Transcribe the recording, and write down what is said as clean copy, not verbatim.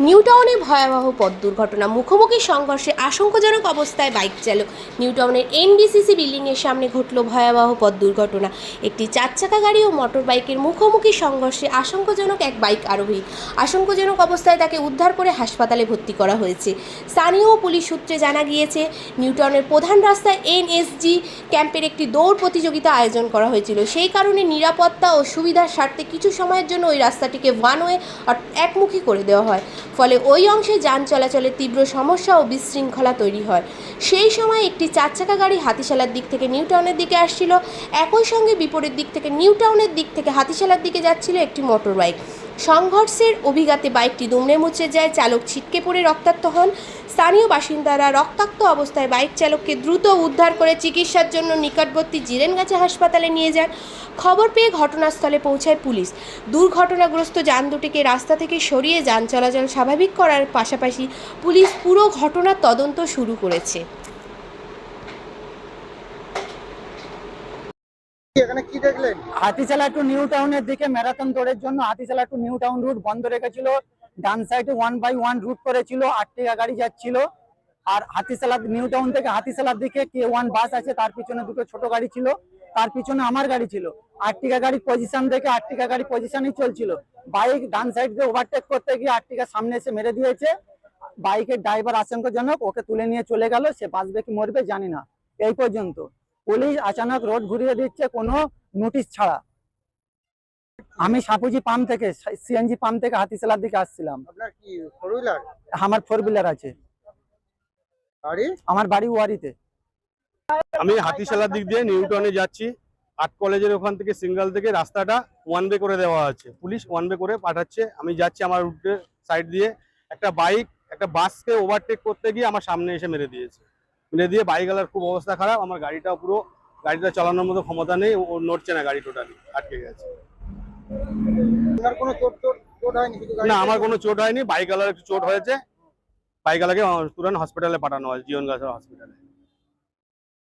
নিউটাউনে ভয়াবহ পথ দুর্ঘটনা, মুখোমুখি সংঘর্ষে আশঙ্কাজনক অবস্থায় বাইক চালক। নিউটাউনের এনবিসিসি বিল্ডিংয়ের সামনে ঘটল ভয়াবহ পথ দুর্ঘটনা। একটি চারচাকা গাড়ি ও মোটর বাইকের মুখোমুখি সংঘর্ষে আশঙ্কাজনক এক বাইক আরোহী। আশঙ্কাজনক অবস্থায় তাকে উদ্ধার করে হাসপাতালে ভর্তি করা হয়েছে। স্থানীয় পুলিশ সূত্রে জানা গিয়েছে, নিউটাউনের প্রধান রাস্তায় এনএসজি ক্যাম্পের একটি দৌড় প্রতিযোগিতা আয়োজন করা হয়েছিল। সেই কারণে নিরাপত্তা ও সুবিধার স্বার্থে কিছু সময়ের জন্য ওই রাস্তাটিকে ওয়ান ওয়ে একমুখী করে দেওয়া হয়। ফলে ওই অংশে যান চলাচলের তীব্র সমস্যা ও বিশৃঙ্খলা তৈরি হয়। সেই সময় একটি চারচাকা গাড়ি হাতিশালার দিক থেকে নিউটাউনের দিকে আসছিল। একই সঙ্গে বিপরীত দিক থেকে নিউটাউনের দিক থেকে হাতিশালার দিকে যাচ্ছিল একটি মোটর বাইক। সংঘর্ষের অভিঘাতে বাইকটি দুমড়ে মুচড়ে যায়, চালক ছিটকে পড়ে রক্তাক্ত হন। স্থানীয় বাসিন্দারা রক্তাক্ত অবস্থায় বাইক চালককে দ্রুত উদ্ধার করে চিকিৎসার জন্য নিকটবর্তী জিরেনগাছা হাসপাতালে নিয়ে যান। খবর পেয়ে ঘটনাস্থলে পৌঁছায় পুলিশ। দুর্ঘটনাগ্রস্ত যান দুটিকে রাস্তা থেকে সরিয়ে যান চলাচল স্বাভাবিক করার পাশাপাশি পুলিশ পুরো ঘটনার তদন্ত শুরু করেছে। এখানে কি দেখলেন? হাতিশালা টু নিউ টাউনের দিকে ম্যারাথন দৌড়ের জন্য Hatisala to new town route বন্ধ রেখেছিল। ডান সাইডে 1/1 রুট করেছিল, 8 টাকা গাড়ি যাচ্ছিল। আর হাতিশালা নিউ টাউন থেকে হাতিশালার দিকে K1 বাস আছে, তার পিছনে দুটো ছোট গাড়ি ছিল, তার পিছনে আমার গাড়ি ছিল। 8 টাকা গাড়ি পজিশন দেখে 8 টাকা গাড়ি পজিশনই চলছিল। বাইক ডান সাইড দিয়ে ওভারটেক করতে গিয়ে 8 টাকা সামনে এসে মেরে দিয়েছে। বাইকের ড্রাইভার আশঙ্কাজনক, ওকে তুলে নিয়ে চলে গেল। সে বাঁচবে কি মরবে জানি না। এই পর্যন্ত পুলিশ আচানক রোড ঘুরিয়ে দিচ্ছে কোনো নোটিশ ছাড়া। আমি সাপুজি পাম্প থেকে সিএনজি পাম্প থেকে হাতিশালার দিকে আসছিলাম। আপনার কি ফোর হুইলার? আমার 4 হুইলার আছে। আমার বাড়ি ওয়ারিতে। আমি হাতিশালার দিক দিয়ে নিউটাউনে যাচ্ছি। আর্ট কলেজের ওখান থেকে সিঙ্গেল থেকে রাস্তাটা ওয়ান ওয়ে করে দেওয়া আছে, পুলিশ ওয়ান ওয়ে করে পাঠাচ্ছে। আমি যাচ্ছি, আমার রুটের সাইড দিয়ে একটা বাইক একটা বাসকে ওভারটেক করতে গিয়ে আমার সামনে এসে মেরে দিয়েছে। মেরে দিয়ে বাইকওয়ালার খুব অবস্থা খারাপ। আমার গাড়িটা চালানোর মতো ক্ষমতা নেই, ও নড়ছে না, গাড়ি টোটালি আটকে গেছে। আপনার কোনো চোট হয়নি? না, আমার কোনো চোট হয়নি, বাইকওয়ালার একটু চোট হয়েছে। বাইকওয়ালাকে তুরন্ত হসপিটালে পাঠানো হয়, জীবনগাছা হসপিটালে।